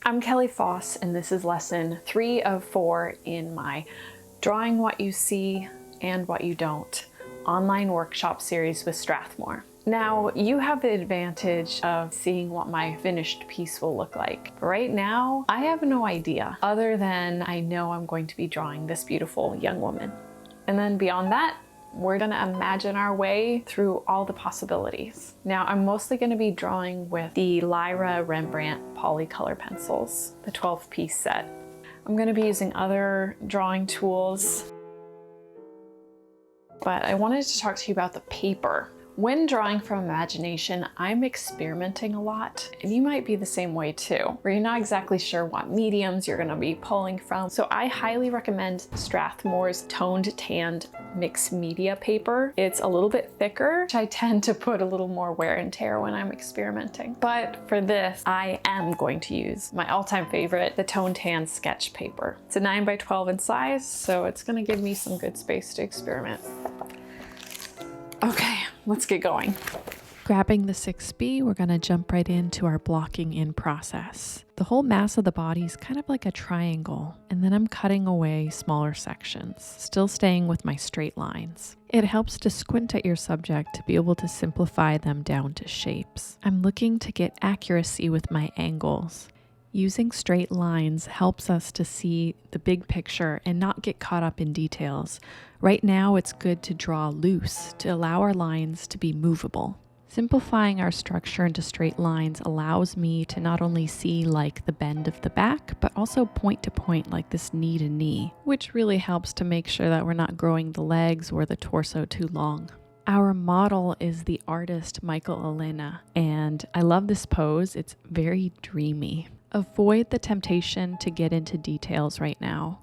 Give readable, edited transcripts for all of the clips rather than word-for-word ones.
I'm Kelly Foss, and this is lesson 3 of 4 in my Drawing What You See and What You Don't online workshop series with Strathmore. Now, you have the advantage of seeing what my finished piece will look like. Right now, I have no idea, other than I know I'm going to be drawing this beautiful young woman. And then beyond that, we're gonna imagine our way through all the possibilities. Now, I'm mostly gonna be drawing with the Lyra Rembrandt Polycolor pencils, the 12-piece set. I'm gonna be using other drawing tools, but I wanted to talk to you about the paper. When drawing from imagination, I'm experimenting a lot, and you might be the same way too, where you're not exactly sure what mediums you're gonna be pulling from. So I highly recommend Strathmore's toned tanned mixed media paper. It's a little bit thicker, which I tend to put a little more wear and tear when I'm experimenting. But for this, I am going to use my all-time favorite, the toned tan sketch paper. It's a 9x12 in size, so it's gonna give me some good space to experiment. Okay, let's get going. Grabbing the 6B, we're going to jump right into our blocking in process. The whole mass of the body is kind of like a triangle, and then I'm cutting away smaller sections, still staying with my straight lines. It helps to squint at your subject to be able to simplify them down to shapes. I'm looking to get accuracy with my angles. Using straight lines helps us to see the big picture and not get caught up in details. Right now, it's good to draw loose to allow our lines to be movable. Simplifying our structure into straight lines allows me to not only see like the bend of the back, but also point to point like this knee to knee, which really helps to make sure that we're not growing the legs or the torso too long. Our model is the artist Michael Elena, and I love this pose. It's very dreamy. Avoid the temptation to get into details right now.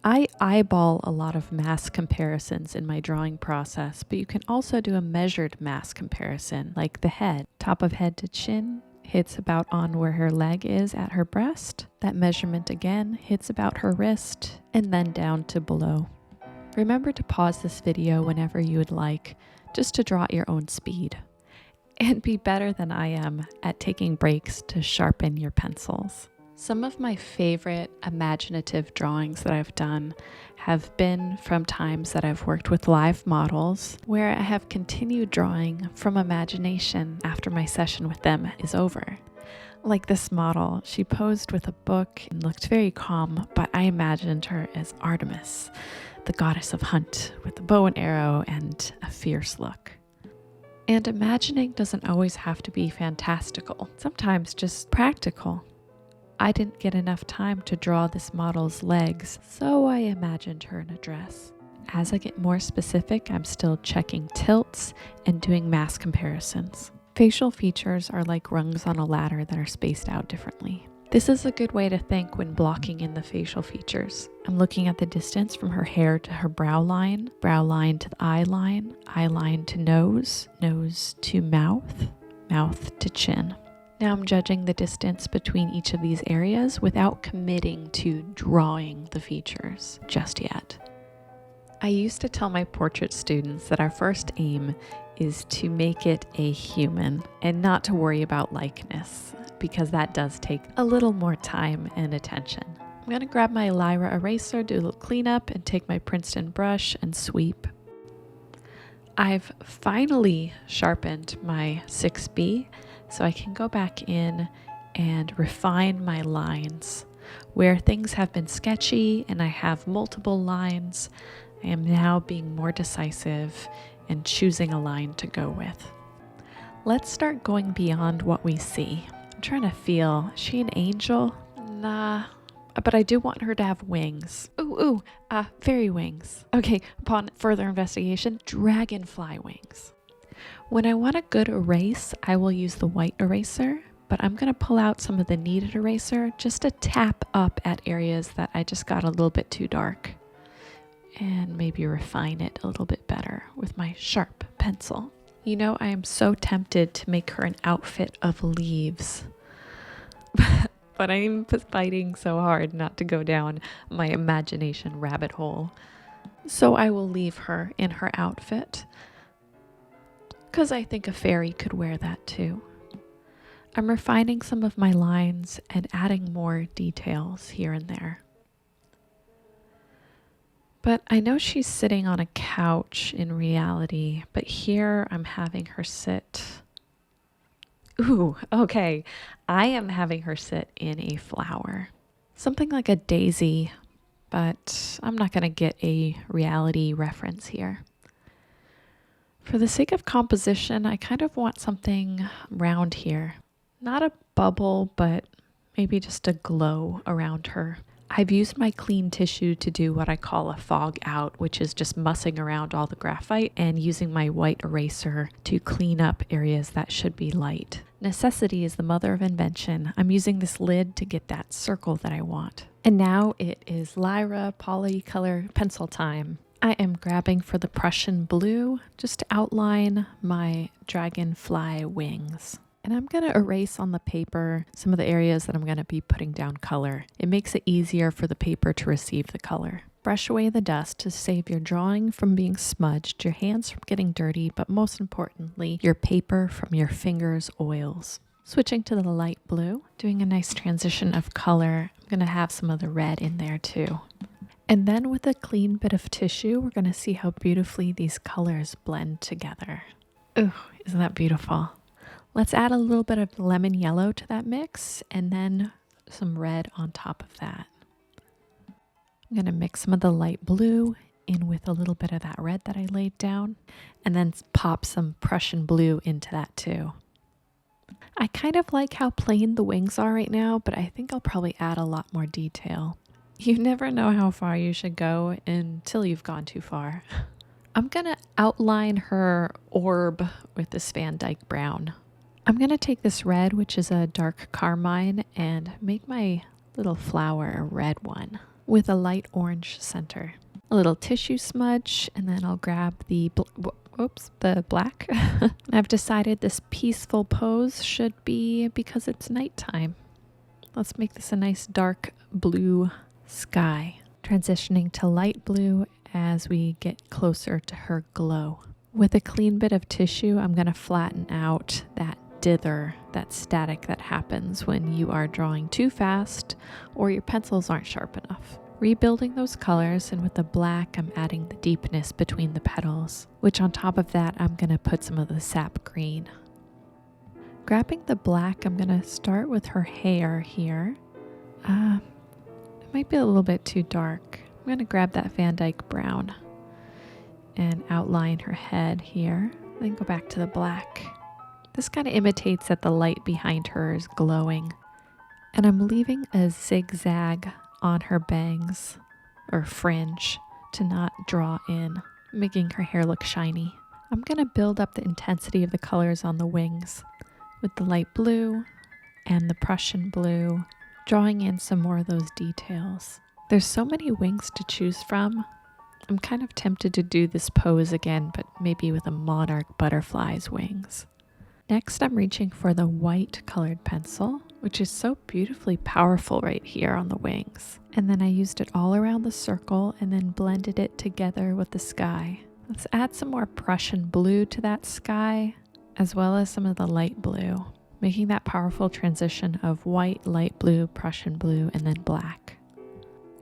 I eyeball a lot of mass comparisons in my drawing process, but you can also do a measured mass comparison, like the head. Top of head to chin hits about on where her leg is at her breast. That measurement again hits about her wrist, and then down to below. Remember to pause this video whenever you would like, just to draw at your own speed. And be better than I am at taking breaks to sharpen your pencils. Some of my favorite imaginative drawings that I've done have been from times that I've worked with live models, where I have continued drawing from imagination after my session with them is over. Like this model, she posed with a book and looked very calm, but I imagined her as Artemis, the goddess of hunt, with a bow and arrow and a fierce look. And imagining doesn't always have to be fantastical, sometimes just practical. I didn't get enough time to draw this model's legs, so I imagined her in a dress. As I get more specific, I'm still checking tilts and doing mass comparisons. Facial features are like rungs on a ladder that are spaced out differently. This is a good way to think when blocking in the facial features. I'm looking at the distance from her hair to her brow line to the eye line to nose to mouth, mouth to chin. Now I'm judging the distance between each of these areas without committing to drawing the features just yet. I used to tell my portrait students that our first aim is to make it a human and not to worry about likeness, because that does take a little more time and attention. I'm going to grab my Lyra eraser, do a little cleanup, and take my Princeton brush and sweep. I've finally sharpened my 6B, so I can go back in and refine my lines. Where things have been sketchy and I have multiple lines, I am now being more decisive and choosing a line to go with. Let's start going beyond what we see. I'm trying to feel, is she an angel? Nah, but I do want her to have wings. Fairy wings. Okay, upon further investigation, dragonfly wings. When I want a good erase, I will use the white eraser, but I'm going to pull out some of the kneaded eraser just to tap up at areas that I just got a little bit too dark, and maybe refine it a little bit better with my sharp pencil. You know, I am so tempted to make her an outfit of leaves, but I'm fighting so hard not to go down my imagination rabbit hole. So I will leave her in her outfit, because I think a fairy could wear that too. I'm refining some of my lines and adding more details here and there. But I know she's sitting on a couch in reality, but here I'm having her sit. Ooh, okay. I am having her sit in a flower. Something like a daisy, but I'm not going to get a reality reference here. For the sake of composition, I kind of want something round here. Not a bubble, but maybe just a glow around her. I've used my clean tissue to do what I call a fog out, which is just mussing around all the graphite and using my white eraser to clean up areas that should be light. Necessity is the mother of invention. I'm using this lid to get that circle that I want. And now it is Lyra Polycolor pencil time. I am grabbing for the Prussian blue just to outline my dragonfly wings. And I'm going to erase on the paper some of the areas that I'm going to be putting down color. It makes it easier for the paper to receive the color. Brush away the dust to save your drawing from being smudged, your hands from getting dirty, but most importantly, your paper from your fingers' oils. Switching to the light blue, doing a nice transition of color. I'm going to have some of the red in there too. And then with a clean bit of tissue, we're going to see how beautifully these colors blend together. Ooh, isn't that beautiful? Let's add a little bit of lemon yellow to that mix and then some red on top of that. I'm going to mix some of the light blue in with a little bit of that red that I laid down and then pop some Prussian blue into that too. I kind of like how plain the wings are right now, but I think I'll probably add a lot more detail. You never know how far you should go until you've gone too far. I'm going to outline her orb with this Van Dyke brown. I'm going to take this red, which is a dark carmine, and make my little flower a red one with a light orange center. A little tissue smudge, and then I'll grab the black. I've decided this peaceful pose should be because it's nighttime. Let's make this a nice dark blue sky, transitioning to light blue as we get closer to her glow. With a clean bit of tissue, I'm going to flatten out that dither, that static that happens when you are drawing too fast or your pencils aren't sharp enough. Rebuilding those colors, and with the black, I'm adding the deepness between the petals, which on top of that, I'm going to put some of the sap green. Grabbing the black, I'm going to start with her hair here. It might be a little bit too dark. I'm going to grab that Van Dyke brown and outline her head here, then go back to the black. This kind of imitates that the light behind her is glowing. And I'm leaving a zigzag on her bangs or fringe to not draw in, making her hair look shiny. I'm going to build up the intensity of the colors on the wings with the light blue and the Prussian blue, drawing in some more of those details. There's so many wings to choose from. I'm kind of tempted to do this pose again, but maybe with a monarch butterfly's wings. Next, I'm reaching for the white colored pencil, which is so beautifully powerful right here on the wings. And then I used it all around the circle and then blended it together with the sky. Let's add some more Prussian blue to that sky, as well as some of the light blue, making that powerful transition of white, light blue, Prussian blue, and then black.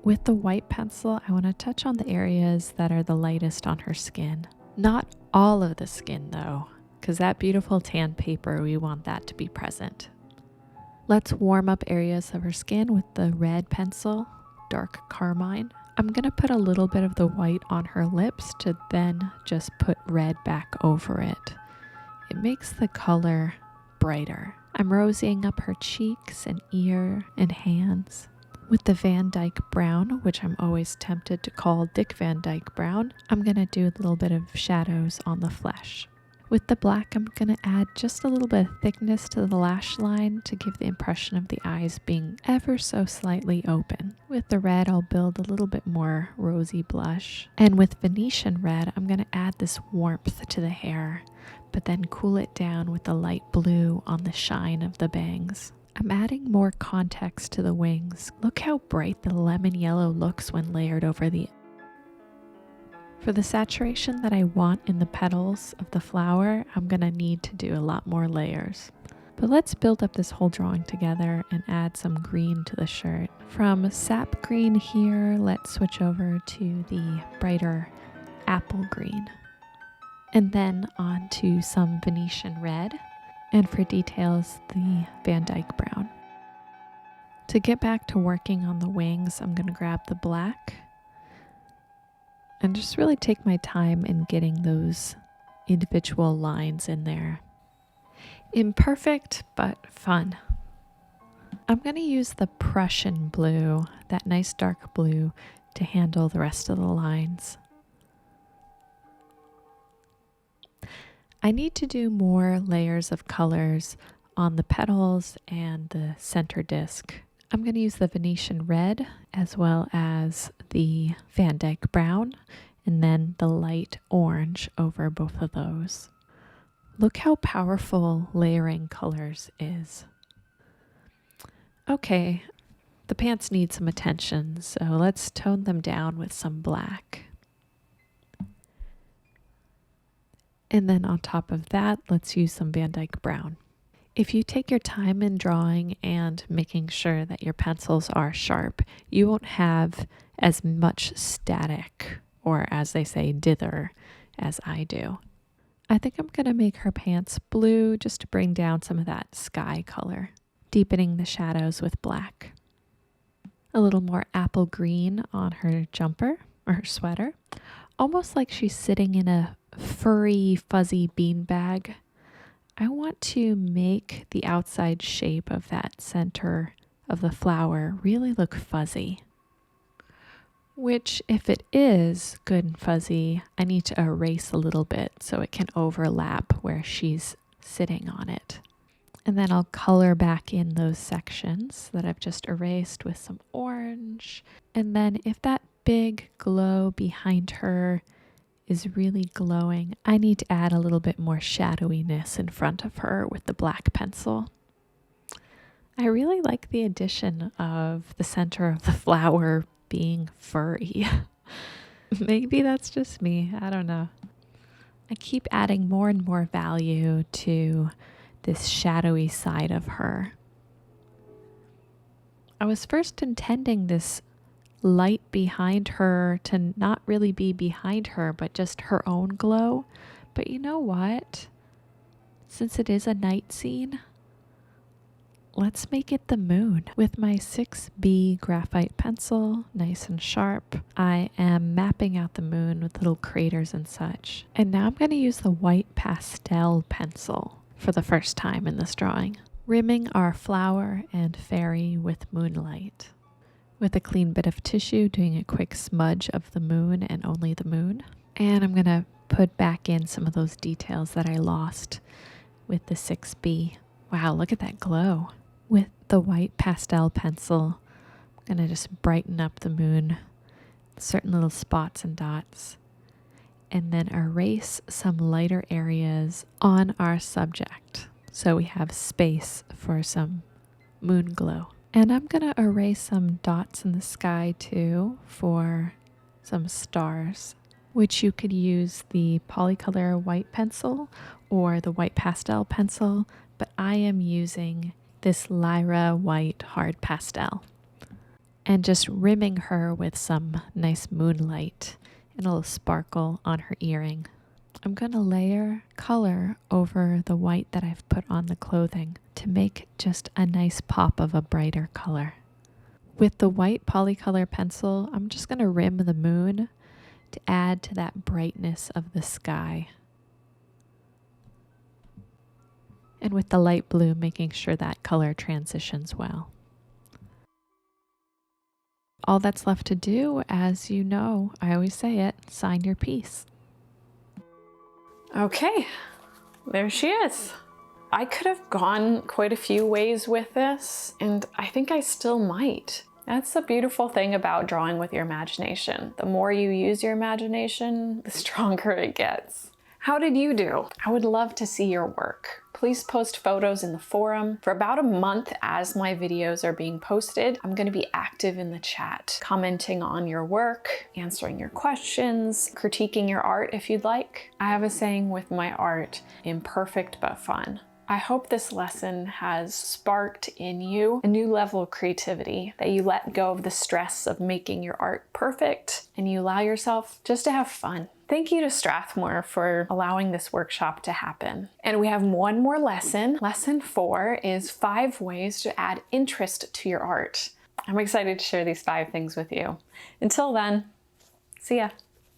With the white pencil, I want to touch on the areas that are the lightest on her skin. Not all of the skin though, because that beautiful tan paper, we want that to be present. Let's warm up areas of her skin with the red pencil, dark carmine. I'm going to put a little bit of the white on her lips to then just put red back over it. It makes the color brighter. I'm rosying up her cheeks and ear and hands. With the Van Dyke brown, which I'm always tempted to call Dick Van Dyke brown, I'm going to do a little bit of shadows on the flesh. With the black, I'm going to add just a little bit of thickness to the lash line to give the impression of the eyes being ever so slightly open. With the red, I'll build a little bit more rosy blush. And with Venetian red, I'm going to add this warmth to the hair, but then cool it down with the light blue on the shine of the bangs. I'm adding more context to the wings. Look how bright the lemon yellow looks when layered over the. For the saturation that I want in the petals of the flower, I'm going to need to do a lot more layers. But let's build up this whole drawing together and add some green to the shirt. From sap green here, let's switch over to the brighter apple green. And then on to some Venetian red. And for details, the Van Dyke brown. To get back to working on the wings, I'm going to grab the black and just really take my time in getting those individual lines in there. Imperfect, but fun. I'm going to use the Prussian blue, that nice dark blue, to handle the rest of the lines. I need to do more layers of colors on the petals and the center disc. I'm going to use the Venetian red as well as the Van Dyke brown and then the light orange over both of those. Look how powerful layering colors is. Okay, the pants need some attention, so let's tone them down with some black. And then on top of that, let's use some Van Dyke brown. If you take your time in drawing and making sure that your pencils are sharp, you won't have as much static, or as they say, dither, as I do. I think I'm going to make her pants blue just to bring down some of that sky color, deepening the shadows with black. A little more apple green on her jumper, or her sweater, almost like she's sitting in a furry, fuzzy beanbag. I want to make the outside shape of that center of the flower really look fuzzy. Which, if it is good and fuzzy, I need to erase a little bit so it can overlap where she's sitting on it. And then I'll color back in those sections that I've just erased with some orange. And then if that big glow behind her is really glowing, I need to add a little bit more shadowiness in front of her with the black pencil. I really like the addition of the center of the flower being furry. Maybe that's just me, I don't know. I keep adding more and more value to this shadowy side of her. I was first intending this light behind her to not really be behind her, but just her own glow. But you know what? Since it is a night scene, let's make it the moon. With my 6B graphite pencil, nice and sharp, I am mapping out the moon with little craters and such. And now I'm going to use the white pastel pencil for the first time in this drawing, rimming our flower and fairy with moonlight. With a clean bit of tissue, doing a quick smudge of the moon and only the moon. And I'm going to put back in some of those details that I lost with the 6B. Wow, look at that glow. With the white pastel pencil, I'm going to just brighten up the moon, certain little spots and dots, and then erase some lighter areas on our subject, so we have space for some moon glow. And I'm going to erase some dots in the sky too for some stars, which you could use the Polycolor white pencil or the white pastel pencil, but I am using this Lyra white hard pastel and just rimming her with some nice moonlight and a little sparkle on her earring. I'm going to layer color over the white that I've put on the clothing to make just a nice pop of a brighter color. With the white Polycolor pencil, I'm just going to rim the moon to add to that brightness of the sky. And with the light blue, making sure that color transitions well. All that's left to do, as you know, I always say it, sign your piece. Okay, there she is. I could have gone quite a few ways with this, and I think I still might. That's the beautiful thing about drawing with your imagination. The more you use your imagination, the stronger it gets. How did you do? I would love to see your work. Please post photos in the forum. For about a month as my videos are being posted, I'm going to be active in the chat, commenting on your work, answering your questions, critiquing your art if you'd like. I have a saying with my art, imperfect but fun. I hope this lesson has sparked in you a new level of creativity, that you let go of the stress of making your art perfect and you allow yourself just to have fun. Thank you to Strathmore for allowing this workshop to happen. And we have one more lesson. Lesson 4 is 5 ways to add interest to your art. I'm excited to share these 5 things with you. Until then, see ya.